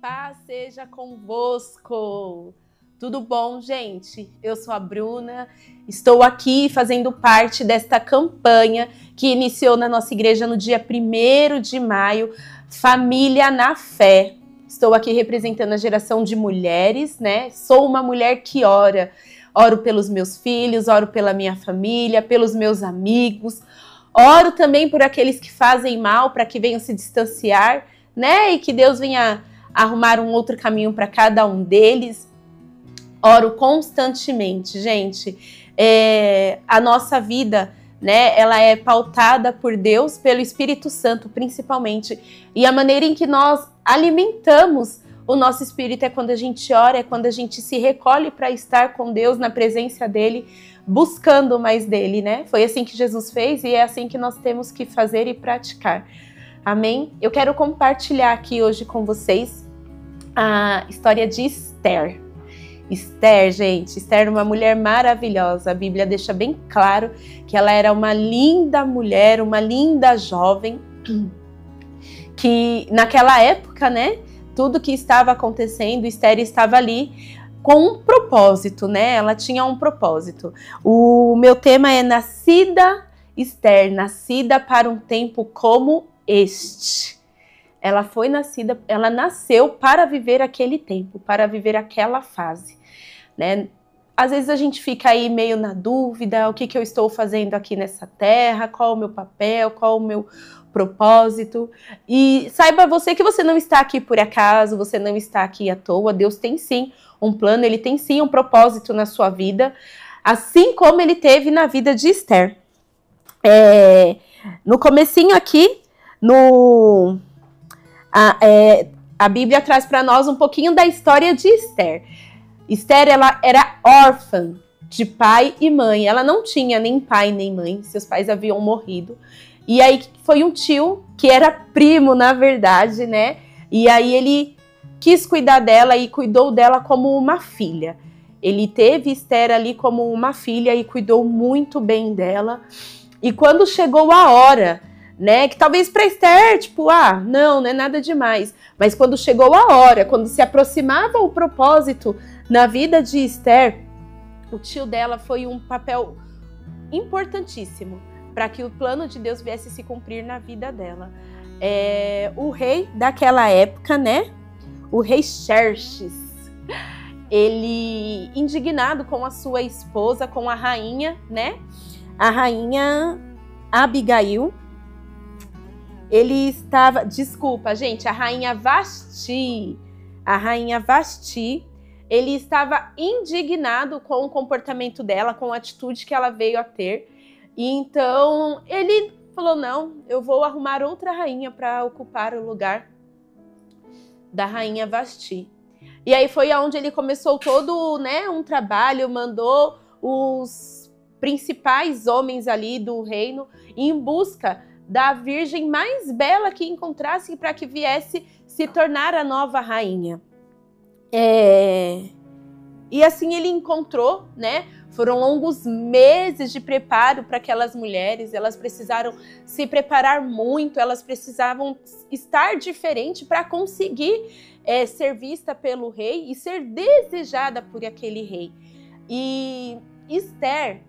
paz seja convosco. Tudo bom, gente? Eu sou a Bruna, estou aqui fazendo parte desta campanha que iniciou na nossa igreja no dia 1º de maio, Família na Fé. Estou aqui representando a geração de mulheres, né? Sou uma mulher que ora. Oro pelos meus filhos, oro pela minha família, pelos meus amigos. Oro também por aqueles que fazem mal, para que venham se distanciar, né? E que Deus venha arrumar um outro caminho para cada um deles. Oro constantemente, gente. A nossa vida, né? Ela é pautada por Deus, pelo Espírito Santo, principalmente. E a maneira em que nós alimentamos o nosso espírito é quando a gente ora, é quando a gente se recolhe para estar com Deus, na presença dele, buscando mais dele, né? Foi assim que Jesus fez e é assim que nós temos que fazer e praticar. Amém? Eu quero compartilhar aqui hoje com vocês a história de Esther. Esther, gente, Esther era uma mulher maravilhosa. A Bíblia deixa bem claro que ela era uma linda mulher, uma linda jovem, que naquela época, né, tudo que estava acontecendo, Esther estava ali com um propósito, né? Ela tinha um propósito. O meu tema é Nascida Esther, nascida para um tempo como este. Ela foi nascida, ela nasceu para viver aquele tempo, para viver aquela fase, né? Às vezes a gente fica aí meio na dúvida, o que eu estou fazendo aqui nessa terra, qual o meu papel, qual o meu propósito. E saiba você que você não está aqui por acaso, você não está aqui à toa. Deus tem sim um plano, ele tem sim um propósito na sua vida, assim como ele teve na vida de Esther. No comecinho aqui, a Bíblia traz para nós um pouquinho da história de Esther. Esther, ela era órfã de pai e mãe. Ela não tinha nem pai nem mãe, seus pais haviam morrido. E aí foi um tio, que era primo, na verdade, né? E aí ele quis cuidar dela e cuidou dela como uma filha. Ele teve Esther ali como uma filha e cuidou muito bem dela. E quando chegou a hora, né, que talvez para Esther, tipo, não é nada demais. Mas quando chegou a hora, quando se aproximava o propósito na vida de Esther, o tio dela foi um papel importantíssimo para que o plano de Deus viesse se cumprir na vida dela. O rei daquela época, né, o rei Xerxes, ele, indignado com a sua esposa, com a rainha, né, a rainha Abigail, ele estava, a rainha Vasti, ele estava indignado com o comportamento dela, com a atitude que ela veio a ter. E então ele falou, não, eu vou arrumar outra rainha para ocupar o lugar da rainha Vasti. E aí foi onde ele começou todo, né, um trabalho, mandou os principais homens ali do reino em busca da virgem mais bela que encontrasse para que viesse se tornar a nova rainha. E assim ele encontrou, né? Foram longos meses de preparo para aquelas mulheres, elas precisaram se preparar muito, elas precisavam estar diferente para conseguir ser vista pelo rei e ser desejada por aquele rei. E Esther,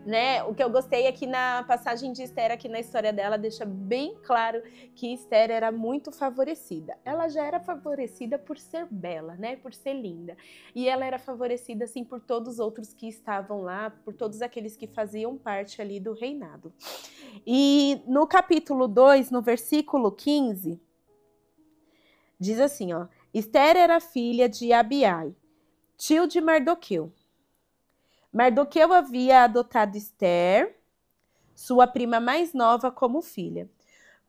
né, o que eu gostei aqui na passagem de Esther, aqui na história dela, deixa bem claro que Esther era muito favorecida. Ela já era favorecida por ser bela, né, por ser linda. E ela era favorecida, assim, por todos os outros que estavam lá, por todos aqueles que faziam parte ali do reinado. E no capítulo 2, no versículo 15, diz assim, ó, Esther era filha de Abiai, tio de Mardoqueu. Mardoqueu havia adotado Esther, sua prima mais nova, como filha.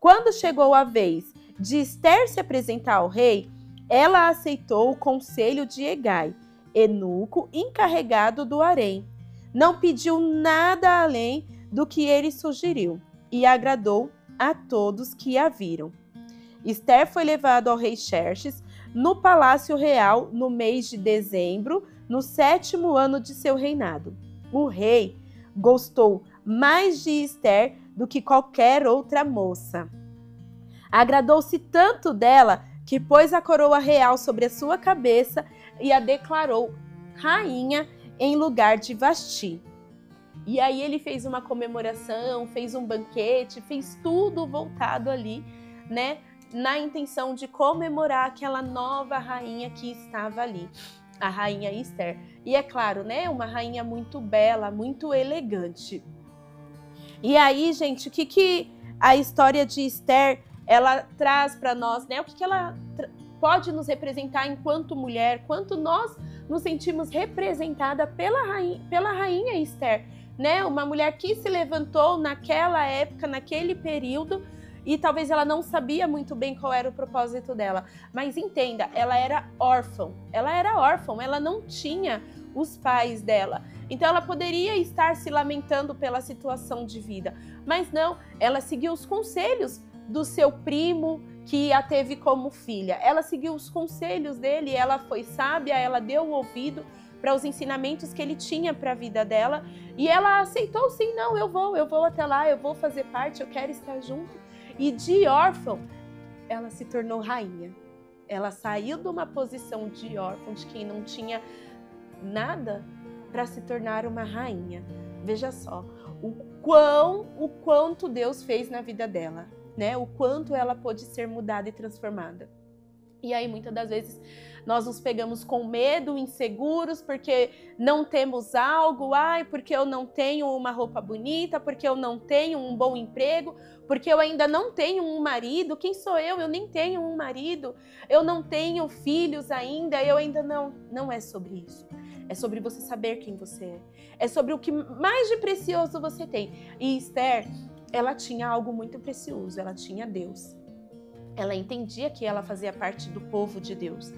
Quando chegou a vez de Esther se apresentar ao rei, ela aceitou o conselho de Hegai, eunuco encarregado do harém. Não pediu nada além do que ele sugeriu e agradou a todos que a viram. Esther foi levada ao rei Xerxes no palácio real no mês de dezembro, no 7º ano de seu reinado. O rei gostou mais de Esther do que qualquer outra moça. Agradou-se tanto dela que pôs a coroa real sobre a sua cabeça e a declarou rainha em lugar de Vasti. E aí ele fez uma comemoração, fez um banquete, fez tudo voltado ali, né, na intenção de comemorar aquela nova rainha que estava ali, a rainha Esther. E é claro, né, uma rainha muito bela, muito elegante. E aí, gente, o que a história de Esther, ela traz para nós, né? O que ela pode nos representar enquanto mulher, quanto nós nos sentimos representada pela rainha Esther, né? Uma mulher que se levantou naquela época, naquele período, e talvez ela não sabia muito bem qual era o propósito dela. Mas entenda, ela era órfã, ela não tinha os pais dela. Então ela poderia estar se lamentando pela situação de vida, mas não, ela seguiu os conselhos do seu primo que a teve como filha. Ela seguiu os conselhos dele, ela foi sábia, ela deu o ouvido para os ensinamentos que ele tinha para a vida dela, e ela aceitou, sim, não, eu vou até lá, eu vou fazer parte, eu quero estar junto. E de órfã, ela se tornou rainha. Ela saiu de uma posição de órfã, de quem não tinha nada, para se tornar uma rainha. Veja só, o quanto Deus fez na vida dela, né? O quanto ela pôde ser mudada e transformada. E aí, muitas das vezes, nós nos pegamos com medo, inseguros, porque não temos algo, porque eu não tenho uma roupa bonita, porque eu não tenho um bom emprego, porque eu ainda não tenho um marido. Quem sou eu? Eu nem tenho um marido, eu não tenho filhos ainda, eu ainda não. Não é sobre isso. É sobre você saber quem você é. É sobre o que mais de precioso você tem. E Esther, ela tinha algo muito precioso, ela tinha Deus. Ela entendia que ela fazia parte do povo de Deus.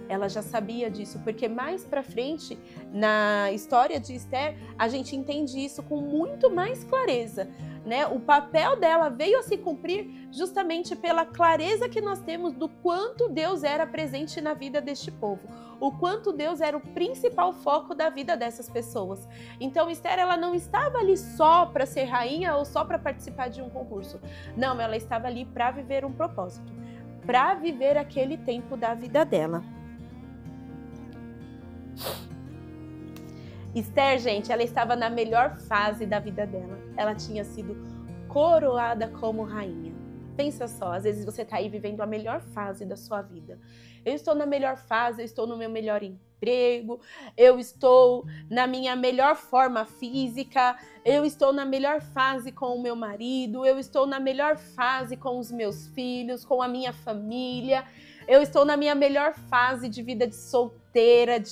Ela já sabia disso, porque mais pra frente, na história de Esther, a gente entende isso com muito mais clareza, né? O papel dela veio a se cumprir justamente pela clareza que nós temos do quanto Deus era presente na vida deste povo, o quanto Deus era o principal foco da vida dessas pessoas. Então Esther, ela não estava ali só para ser rainha ou só para participar de um concurso. Não, ela estava ali para viver um propósito, para viver aquele tempo da vida dela. Esther, gente, ela estava na melhor fase da vida dela. Ela tinha sido coroada como rainha. Pensa só, às vezes você está aí vivendo a melhor fase da sua vida. Eu estou na melhor fase, eu estou no meu melhor emprego, eu estou na minha melhor forma física, eu estou na melhor fase com o meu marido, eu estou na melhor fase com os meus filhos, com a minha família, eu estou na minha melhor fase de vida de solteira,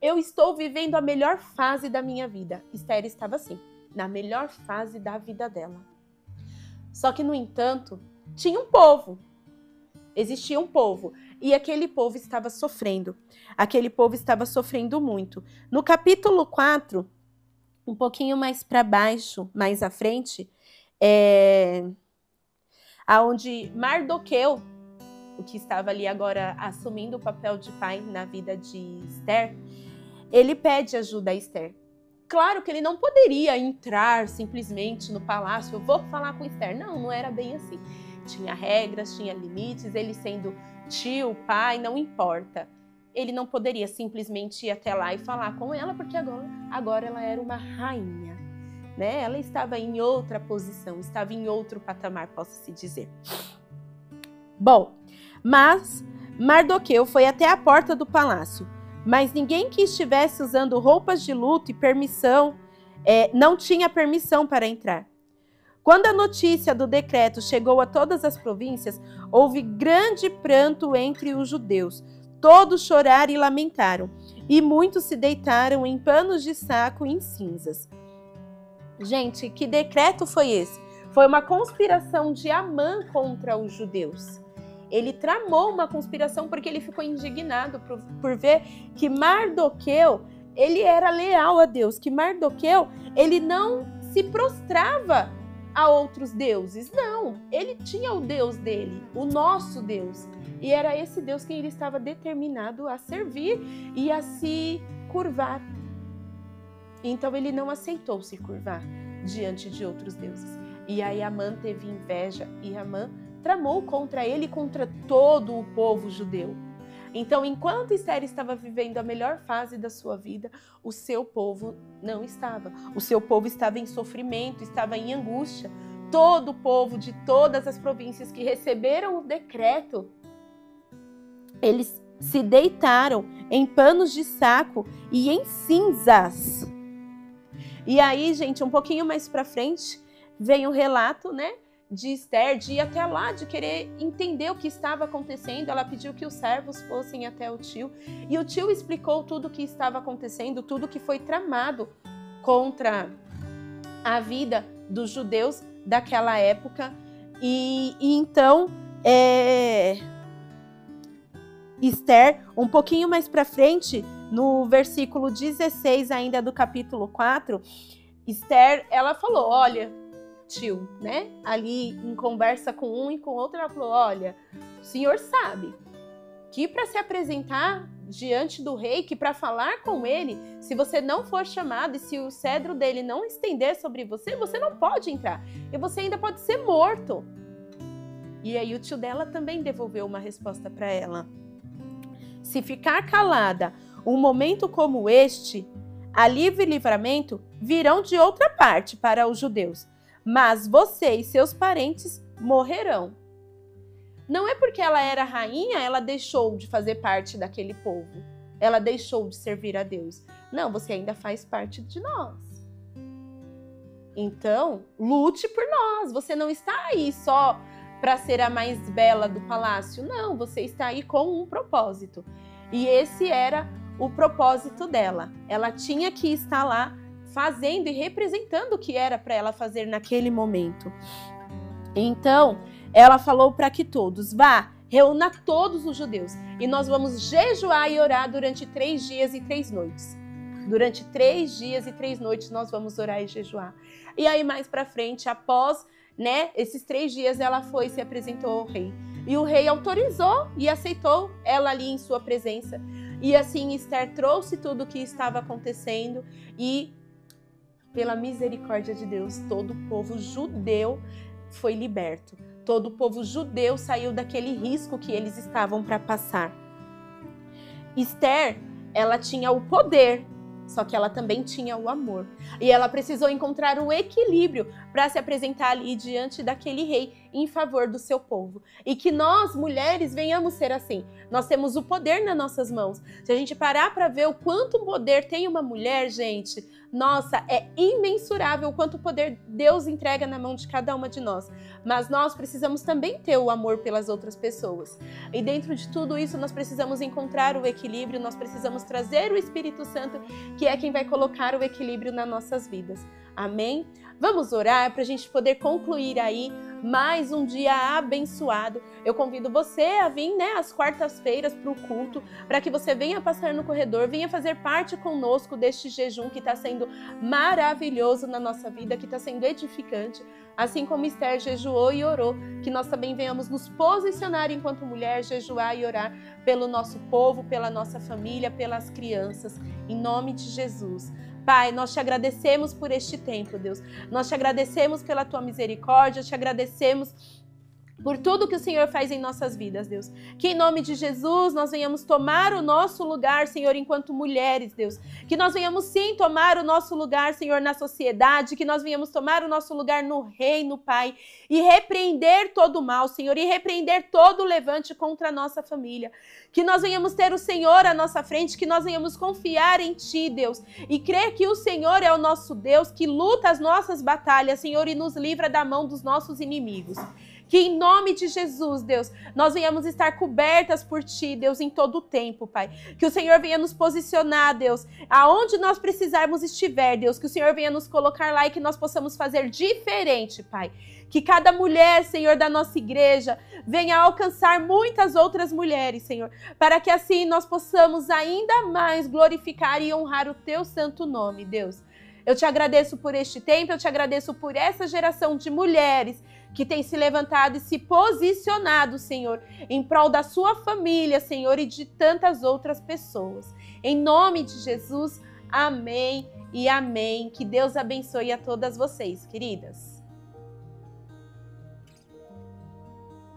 eu estou vivendo a melhor fase da minha vida. Esther estava assim, na melhor fase da vida dela. Só que, no entanto, tinha um povo. Existia um povo. E aquele povo estava sofrendo. Aquele povo estava sofrendo muito. No capítulo 4, um pouquinho mais para baixo, mais à frente, aonde Mardoqueu, o que estava ali agora assumindo o papel de pai na vida de Esther, ele pede ajuda a Esther. Claro que ele não poderia entrar simplesmente no palácio, eu vou falar com Esther. Não, não era bem assim. Tinha regras, tinha limites, ele sendo tio, pai, não importa. Ele não poderia simplesmente ir até lá e falar com ela, porque agora ela era uma rainha, né? Ela estava em outra posição, estava em outro patamar, posso-se dizer. Bom, mas Mardoqueu foi até a porta do palácio. Mas ninguém que estivesse usando roupas de luto e não tinha permissão para entrar. Quando a notícia do decreto chegou a todas as províncias, houve grande pranto entre os judeus. Todos choraram e lamentaram, e muitos se deitaram em panos de saco e em cinzas. Gente, que decreto foi esse? Foi uma conspiração de Amã contra os judeus. Ele tramou uma conspiração porque ele ficou indignado por ver que Mardoqueu, ele era leal a Deus, que Mardoqueu, ele não se prostrava a outros deuses, não. Ele tinha o Deus dele, o nosso Deus, e era esse Deus que ele estava determinado a servir e a se curvar. Então ele não aceitou se curvar diante de outros deuses. E aí Amã teve inveja e Amã tramou contra ele e contra todo o povo judeu. Então, enquanto Esther estava vivendo a melhor fase da sua vida, o seu povo não estava. O seu povo estava em sofrimento, estava em angústia. Todo o povo de todas as províncias que receberam o decreto, eles se deitaram em panos de saco e em cinzas. E aí, gente, um pouquinho mais para frente, vem o relato, né, de Esther, de ir até lá, de querer entender o que estava acontecendo. Ela pediu que os servos fossem até o tio, e o tio explicou tudo o que estava acontecendo, tudo que foi tramado contra a vida dos judeus daquela época. E então, Esther, um pouquinho mais para frente, no versículo 16 ainda do capítulo 4, Esther, ela falou, olha, tio, né? Ali em conversa com um e com outro, ela falou, olha, o senhor sabe que para se apresentar diante do rei, que para falar com ele, se você não for chamado e se o cedro dele não estender sobre você, você não pode entrar. E você ainda pode ser morto. E aí o tio dela também devolveu uma resposta para ela. Se ficar calada um momento como este, alívio e livramento virão de outra parte para os judeus, mas você e seus parentes morrerão. Não é porque ela era rainha, ela deixou de fazer parte daquele povo. Ela deixou de servir a Deus. Não, você ainda faz parte de nós. Então, lute por nós. Você não está aí só para ser a mais bela do palácio. Não, você está aí com um propósito. E esse era o propósito dela. Ela tinha que estar lá fazendo e representando o que era para ela fazer naquele momento. Então, ela falou para que todos, vá, reúna todos os judeus e nós vamos jejuar e orar durante 3 dias e 3 noites. Durante 3 dias e 3 noites nós vamos orar e jejuar. E aí mais para frente, após, né, esses 3 dias, ela foi e se apresentou ao rei. E o rei autorizou e aceitou ela ali em sua presença. E assim Esther trouxe tudo o que estava acontecendo e, pela misericórdia de Deus, todo o povo judeu foi liberto. Todo o povo judeu saiu daquele risco que eles estavam para passar. Esther, ela tinha o poder, só que ela também tinha o amor. E ela precisou encontrar o equilíbrio para se apresentar ali diante daquele rei em favor do seu povo. E que nós, mulheres, venhamos ser assim. Nós temos o poder nas nossas mãos. Se a gente parar para ver o quanto poder tem uma mulher, gente, nossa, é imensurável o quanto poder Deus entrega na mão de cada uma de nós. Mas nós precisamos também ter o amor pelas outras pessoas. E dentro de tudo isso, nós precisamos encontrar o equilíbrio, nós precisamos trazer o Espírito Santo, que é quem vai colocar o equilíbrio nas nossas vidas. Amém? Vamos orar para a gente poder concluir aí mais um dia abençoado. Eu convido você a vir, né, às quartas-feiras para o culto, para que você venha passar no corredor, venha fazer parte conosco deste jejum que está sendo maravilhoso na nossa vida, que está sendo edificante. Assim como Esther jejuou e orou, que nós também venhamos nos posicionar enquanto mulher, jejuar e orar pelo nosso povo, pela nossa família, pelas crianças, em nome de Jesus. Pai, nós te agradecemos por este tempo, Deus. Nós te agradecemos pela tua misericórdia, te agradecemos por tudo que o Senhor faz em nossas vidas, Deus. Que em nome de Jesus nós venhamos tomar o nosso lugar, Senhor, enquanto mulheres, Deus. Que nós venhamos sim tomar o nosso lugar, Senhor, na sociedade, que nós venhamos tomar o nosso lugar no reino, Pai, e repreender todo o mal, Senhor, e repreender todo o levante contra a nossa família. Que nós venhamos ter o Senhor à nossa frente, que nós venhamos confiar em Ti, Deus, e crer que o Senhor é o nosso Deus, que luta as nossas batalhas, Senhor, e nos livra da mão dos nossos inimigos. Que em nome de Jesus, Deus, nós venhamos estar cobertas por Ti, Deus, em todo o tempo, Pai. Que o Senhor venha nos posicionar, Deus, aonde nós precisarmos estiver, Deus. Que o Senhor venha nos colocar lá e que nós possamos fazer diferente, Pai. Que cada mulher, Senhor, da nossa igreja venha alcançar muitas outras mulheres, Senhor, para que assim nós possamos ainda mais glorificar e honrar o Teu santo nome, Deus. Eu te agradeço por este tempo, eu te agradeço por essa geração de mulheres que tem se levantado e se posicionado, Senhor, em prol da sua família, Senhor, e de tantas outras pessoas. Em nome de Jesus, amém e amém. Que Deus abençoe a todas vocês, queridas.